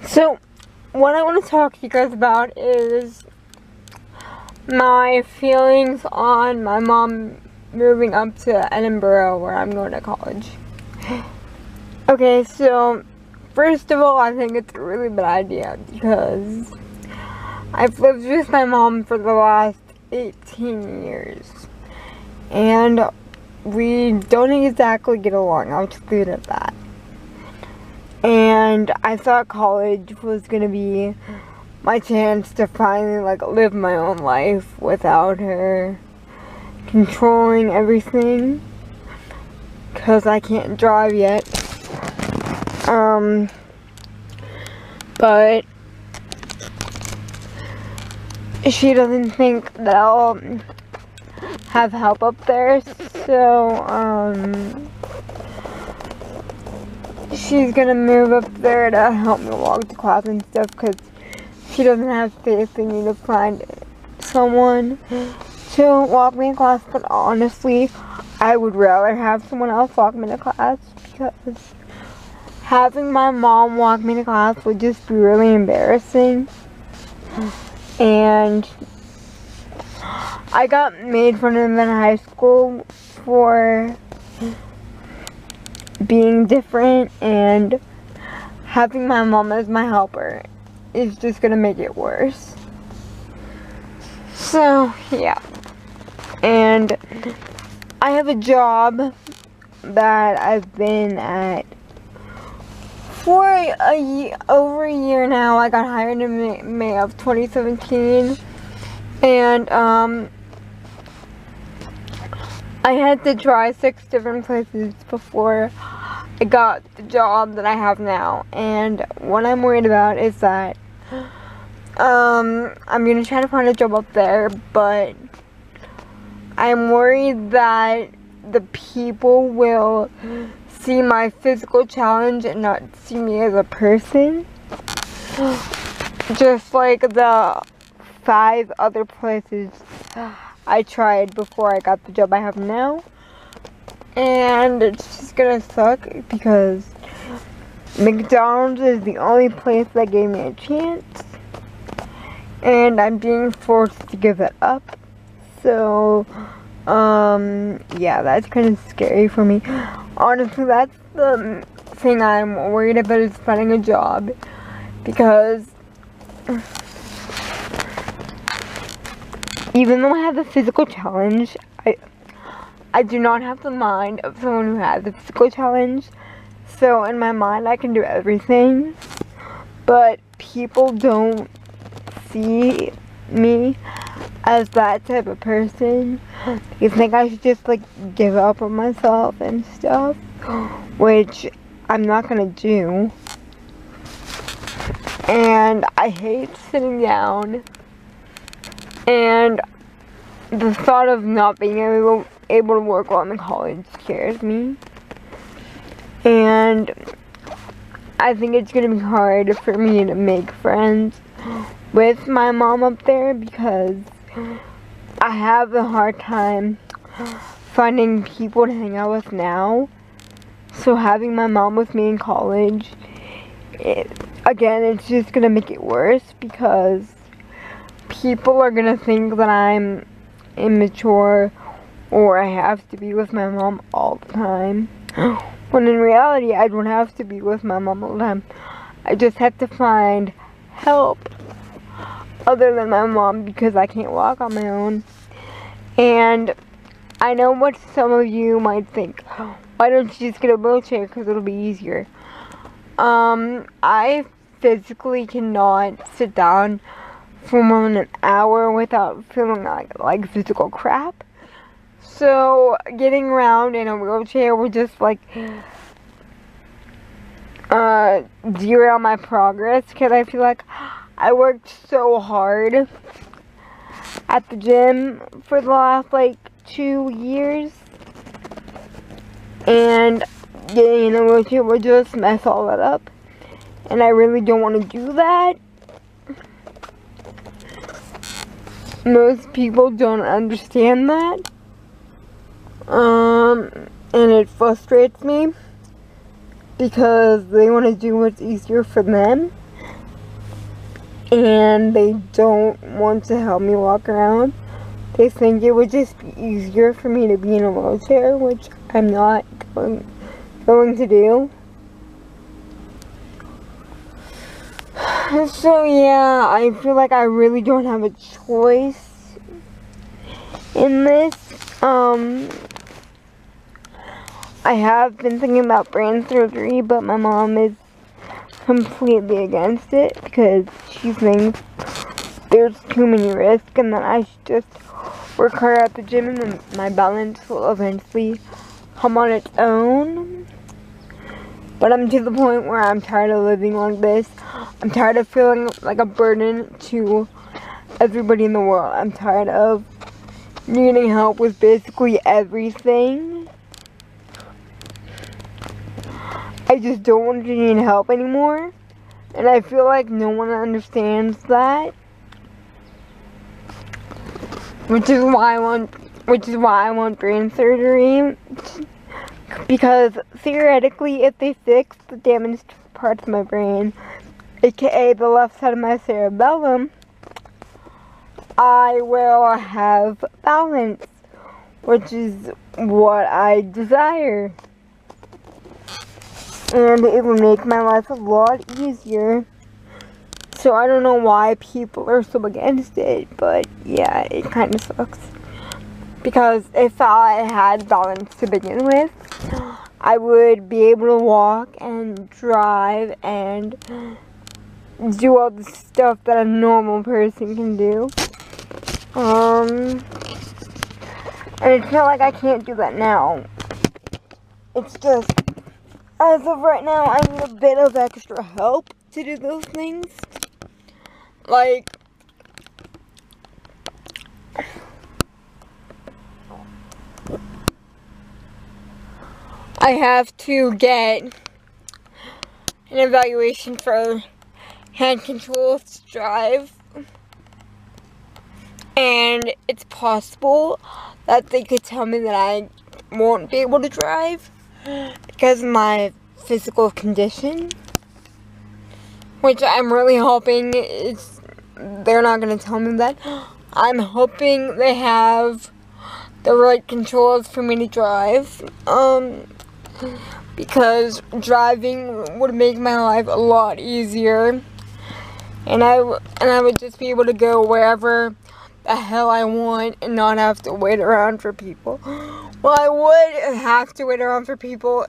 So, what I want to talk to you guys about is my feelings on my mom moving up to Edinburgh, where I'm going to college. Okay, so first of all, I think it's a really bad idea because I've lived with my mom for the last 18 years and we don't exactly get along. I'll just leave it at that. And I thought college was gonna be my chance to finally live my own life without her controlling everything, because I can't drive yet. But she doesn't think that I'll have help up there, so she's gonna move up there to help me walk to class and stuff, because she doesn't have faith in me to find someone to walk me in class. But honestly, I would rather have someone else walk me to class, because having my mom walk me to class would just be really embarrassing. And I got made fun of in high school for being different, and having my mom as my helper is just gonna make it worse. So yeah, and I have a job that I've been at for over a year now. I got hired in May of 2017, and I had to try 6 different places before I got the job that I have now. And what I'm worried about is that I'm gonna try to find a job up there, but I'm worried that the people will see my physical challenge and not see me as a person, just like the 5 other places I tried before I got the job I have now. And it's just gonna suck because McDonald's is the only place that gave me a chance, and I'm being forced to give it up. So yeah, that's kind of scary for me. Honestly, that's the thing I'm worried about, is finding a job, because even though I have the physical challenge, I do not have the mind of someone who has the physical challenge. So in my mind, I can do everything, but people don't see me as that type of person. They think I should just give up on myself and stuff, which I'm not gonna do. And I hate sitting down, and the thought of not being able to work while I'm in college scares me. And I think it's gonna be hard for me to make friends with my mom up there, because I have a hard time finding people to hang out with now. So having my mom with me in college, again, it's just gonna make it worse, because people are gonna think that I'm immature or I have to be with my mom all the time, when in reality I don't have to be with my mom all the time. I just have to find help other than my mom, because I can't walk on my own. And I know what some of you might think, why don't you just get a wheelchair because it'll be easier. I physically cannot sit down for more than an hour without feeling like physical crap. So getting around in a wheelchair would just derail my progress, because I feel like I worked so hard at the gym for the last 2 years, and getting in a wheelchair would just mess all that up, and I really don't want to do that. Most people don't understand that, and it frustrates me, because they want to do what's easier for them and they don't want to help me walk around. They think it would just be easier for me to be in a wheelchair, which I'm not going to do. So yeah, I feel like I really don't have a choice in this. I have been thinking about brain surgery, but my mom is completely against it because she thinks there's too many risks and that I should just work hard at the gym and then my balance will eventually come on its own. But I'm to the point where I'm tired of living like this. I'm tired of feeling like a burden to everybody in the world. I'm tired of needing help with basically everything. I just don't want to need help anymore. And I feel like no one understands that. Which is why I want brain surgery. Because theoretically, if they fix the damaged parts of my brain, aka the left side of my cerebellum, I will have balance, which is what I desire. And it will make my life a lot easier. So I don't know why people are so against it, but yeah, it kind of sucks. Because if I had balance to begin with, I would be able to walk and drive and do all the stuff that a normal person can do. And it's not like I can't do that now. It's just, as of right now, I need a bit of extra help to do those things. Like, I have to get an evaluation for hand controls to drive. And it's possible that they could tell me that I won't be able to drive because of my physical condition. Which I'm really hoping they're not going to tell me that. I'm hoping they have the right controls for me to drive. Because driving would make my life a lot easier. And I would just be able to go wherever the hell I want and not have to wait around for people. Well, I would have to wait around for people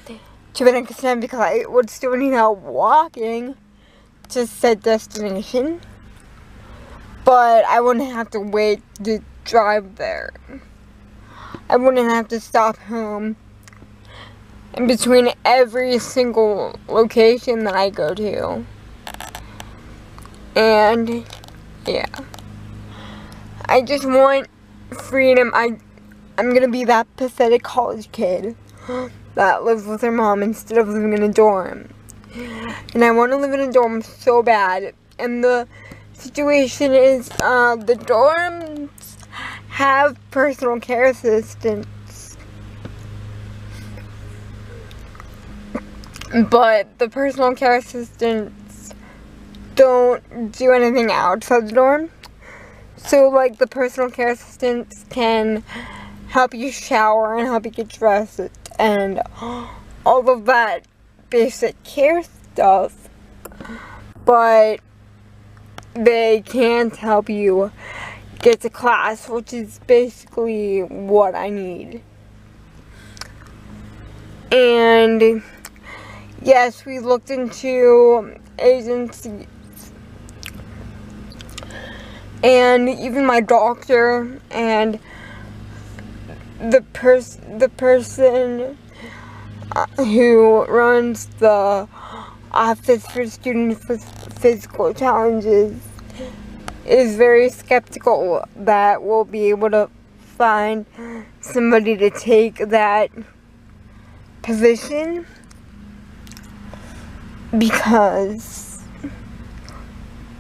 to an extent because I would still need help walking to said destination. But I wouldn't have to wait to drive there. I wouldn't have to stop home in between every single location that I go to. And yeah, I just want freedom. I'm gonna be that pathetic college kid that lives with her mom instead of living in a dorm. And I want to live in a dorm so bad. And the situation is, the dorms have personal care assistants. But the personal care assistants don't do anything outside the dorm. So, like, the personal care assistants can help you shower and help you get dressed and all of that basic care stuff. But they can't help you get to class, which is basically what I need. And yes, we looked into agencies. And even my doctor and the person who runs the office for students with physical challenges is very skeptical that we'll be able to find somebody to take that position because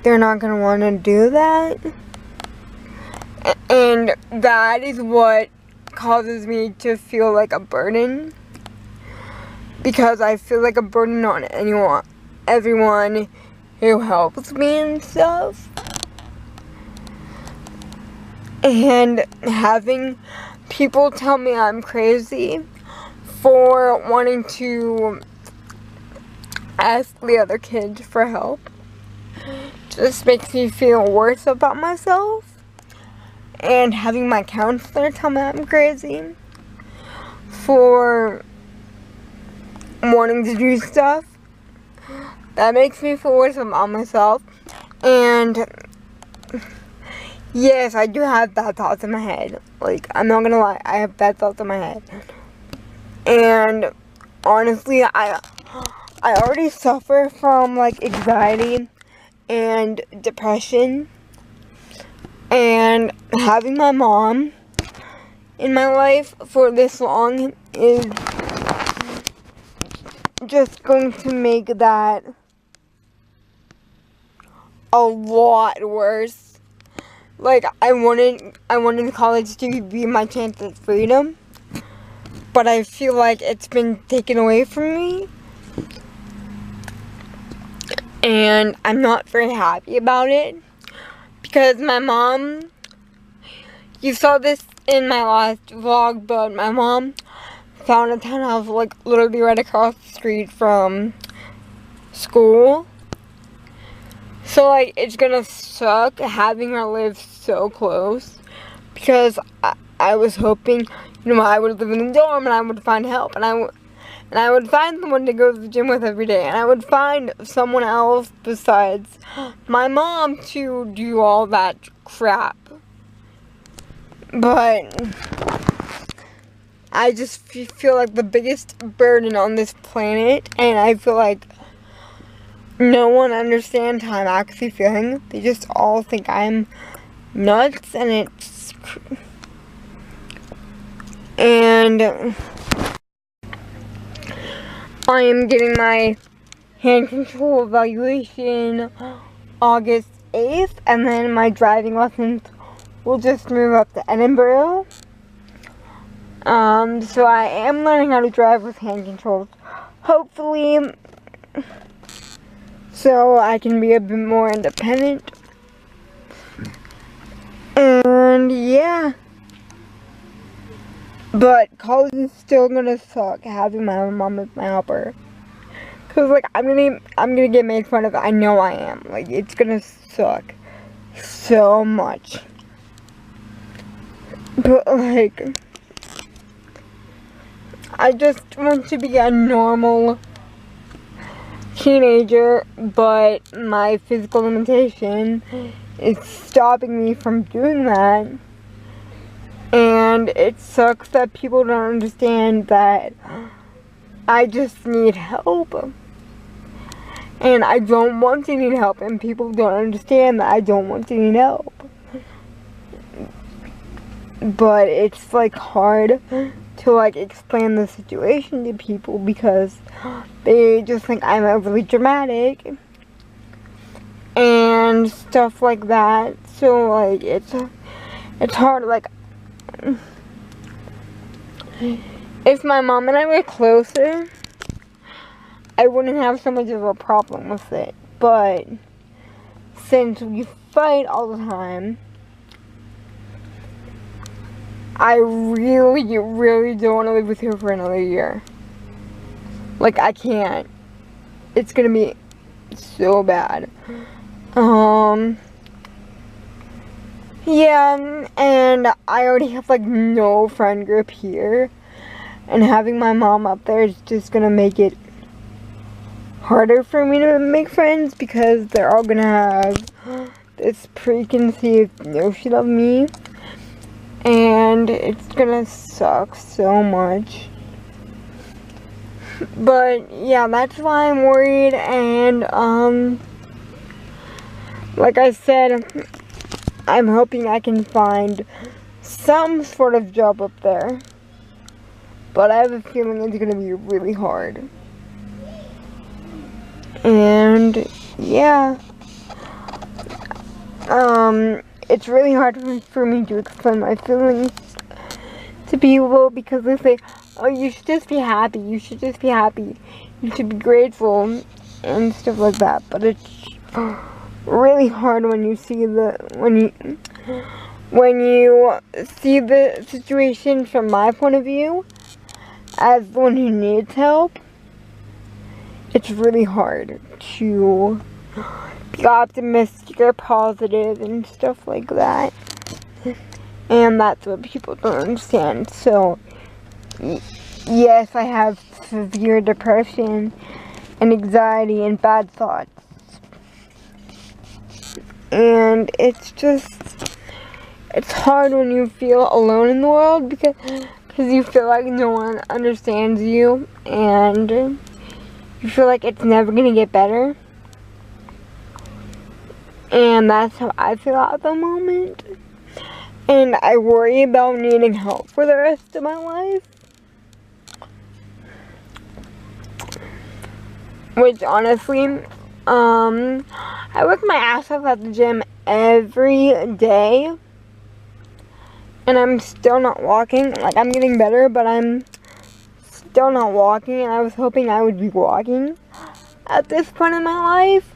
they're not going to want to do that. And that is what causes me to feel like a burden. Because I feel like a burden on everyone who helps me and stuff. And having people tell me I'm crazy for wanting to ask the other kids for help just makes me feel worse about myself. And having my counselor tell me I'm crazy for wanting to do stuff, that makes me feel worse about myself. And yes, I do have bad thoughts in my head. Like, I'm not gonna lie, I have bad thoughts in my head. And honestly, I already suffer from, like, anxiety and depression. And having my mom in my life for this long is just going to make that a lot worse. Like, I wanted college to be my chance at freedom, but I feel like it's been taken away from me, and I'm not very happy about it. Because my mom, you saw this in my last vlog, but my mom found a townhouse, like, literally right across the street from school. So, like, it's gonna suck having her live so close. Because I was hoping, you know, I would live in a dorm and I would find help. And I would find someone to go to the gym with every day. And I would find someone else besides my mom to do all that crap. But I just feel like the biggest burden on this planet. And I feel like no one understands how I'm actually feeling. They just all think I'm nuts. And I am getting my hand control evaluation August 8th, and then my driving lessons will just move up to Edinburgh. So I am learning how to drive with hand controls, hopefully, so I can be a bit more independent. And yeah. But college is still gonna suck having my mom as my helper. Cause like I'm gonna get made fun of. I know I am. Like, it's gonna suck so much. But like, I just want to be a normal teenager, but my physical limitation is stopping me from doing that. And it sucks that people don't understand that I just need help. And I don't want to need help, and people don't understand that I don't want to need help. But it's like hard to like explain the situation to people because they just think I'm overly dramatic and stuff like that. So like it's hard. Like, if my mom and I were closer, I wouldn't have so much of a problem with it. But since we fight all the time, I really, really don't want to live with her for another year. Like, I can't. It's gonna be so bad. Yeah, and I already have, like, no friend group here. And having my mom up there is just gonna make it harder for me to make friends because they're all gonna have this preconceived notion of me. And it's gonna suck so much. But yeah, that's why I'm worried. And like I said, I'm hoping I can find some sort of job up there. But I have a feeling it's gonna be really hard. And yeah, it's really hard for me to explain my feelings to people because they say, oh, you should just be happy, you should just be happy, you should be grateful, and stuff like that. But it's really hard when you see when you see the situation from my point of view as the one who needs help. It's really hard to be optimistic or positive and stuff like that. And that's what people don't understand. So, yes, I have severe depression and anxiety and bad thoughts. And it's hard when you feel alone in the world because you feel like no one understands you and you feel like it's never going to get better. And that's how I feel at the moment. And I worry about needing help for the rest of my life. Which honestly, I work my ass off at the gym every day. And I'm still not walking. Like, I'm getting better, but I'm still not walking. And I was hoping I would be walking at this point in my life.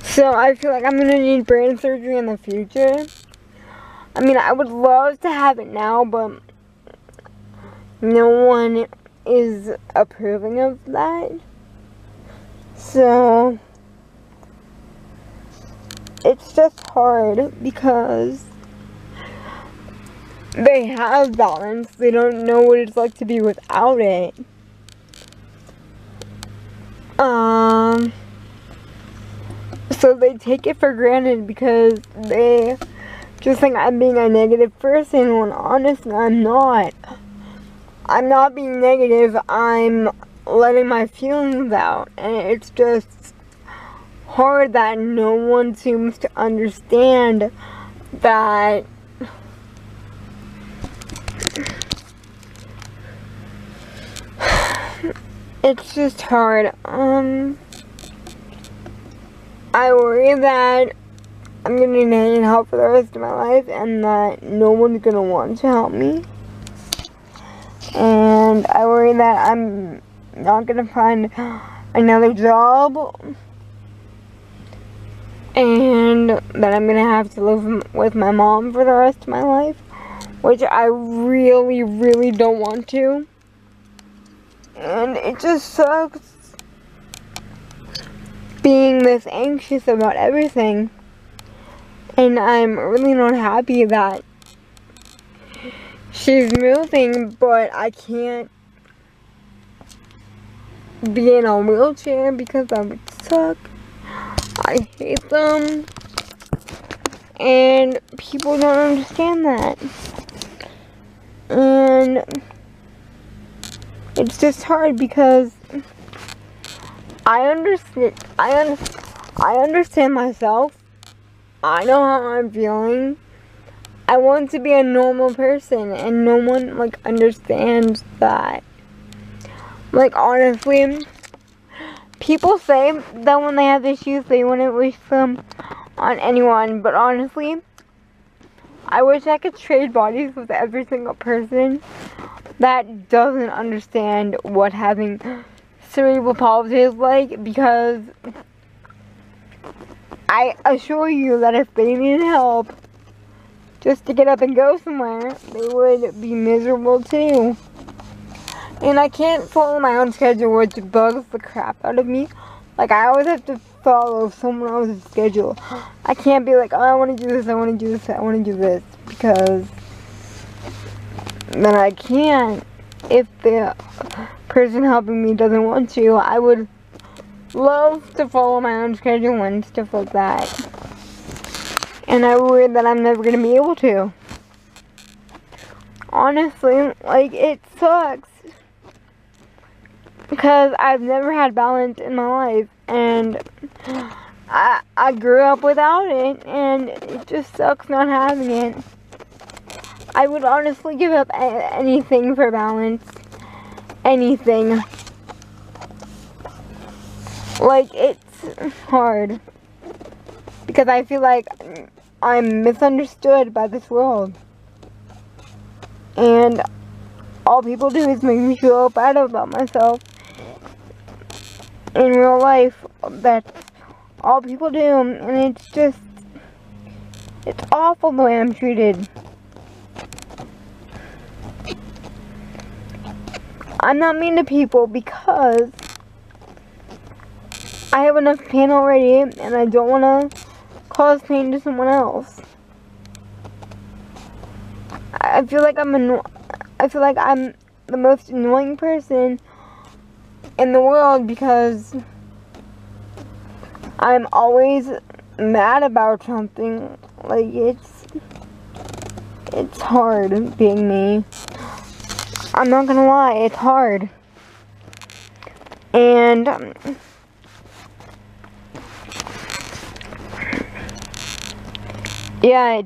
So I feel like I'm going to need brain surgery in the future. I mean, I would love to have it now, but no one is approving of that. So it's just hard because they have balance. They don't know what it's like to be without it. So they take it for granted because they just think I'm being a negative person when honestly I'm not. I'm not being negative, I'm letting my feelings out. And it's just hard that no one seems to understand that it's just hard. I worry that I'm gonna need help for the rest of my life and that no one's gonna want to help me. And I worry that I'm not gonna find another job and that I'm gonna have to live with my mom for the rest of my life, which I really, really don't want to. And it just sucks being this anxious about everything. And I'm really not happy that she's moving, but I can't be in a wheelchair because that would suck. I hate them. And people don't understand that. And it's just hard because I understand myself. I know how I'm feeling. I want to be a normal person and no one like understands that. Like honestly, people say that when they have issues they wouldn't wish them on anyone, but honestly, I wish I could trade bodies with every single person that doesn't understand what having cerebral palsy is like, because I assure you that if they needed help just to get up and go somewhere, they would be miserable too. And I can't follow my own schedule, which bugs the crap out of me. Like, I always have to follow someone else's schedule. I can't be like, oh, I want to do this, I want to do this, I want to do this, because then I can't. If the person helping me doesn't want to, I would love to follow my own schedule and stuff like that. And I worry that I'm never going to be able to. Honestly, like, it sucks. Because I've never had balance in my life. And I grew up without it. And it just sucks not having it. I would honestly give up anything for balance. Anything. Like, it's hard. Because I feel like I'm misunderstood by this world. And all people do is make me feel bad about myself. in real life. That's all people do, and it's awful the way I'm treated. I'm not mean to people because I have enough pain already, and I don't want to cause pain to someone else. I feel like I'm the most annoying person in the world because I'm always mad about something. Like, it's hard being me. I'm not gonna lie, it's hard. And yeah,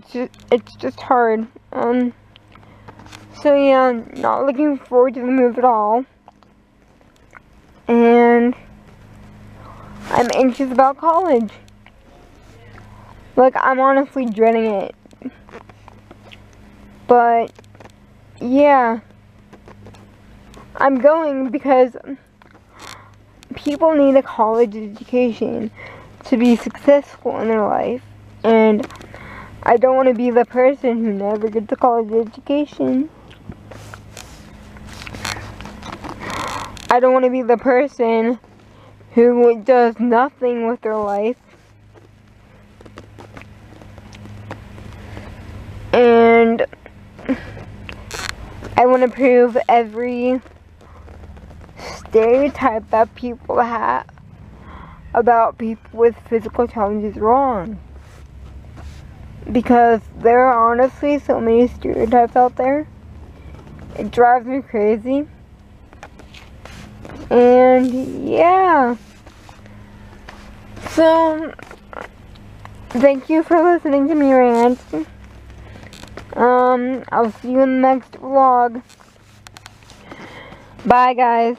it's just hard. So yeah, not looking forward to the move at all. And I'm anxious about college. Like, I'm honestly dreading it. But yeah, I'm going because people need a college education to be successful in their life. And I don't want to be the person who never gets a college education. I don't want to be the person who does nothing with their life. And I want to prove every stereotype that people have about people with physical challenges wrong. Because there are honestly so many stereotypes out there. It drives me crazy. And yeah. So, thank you for listening to me rant. I'll see you in the next vlog. Bye, guys.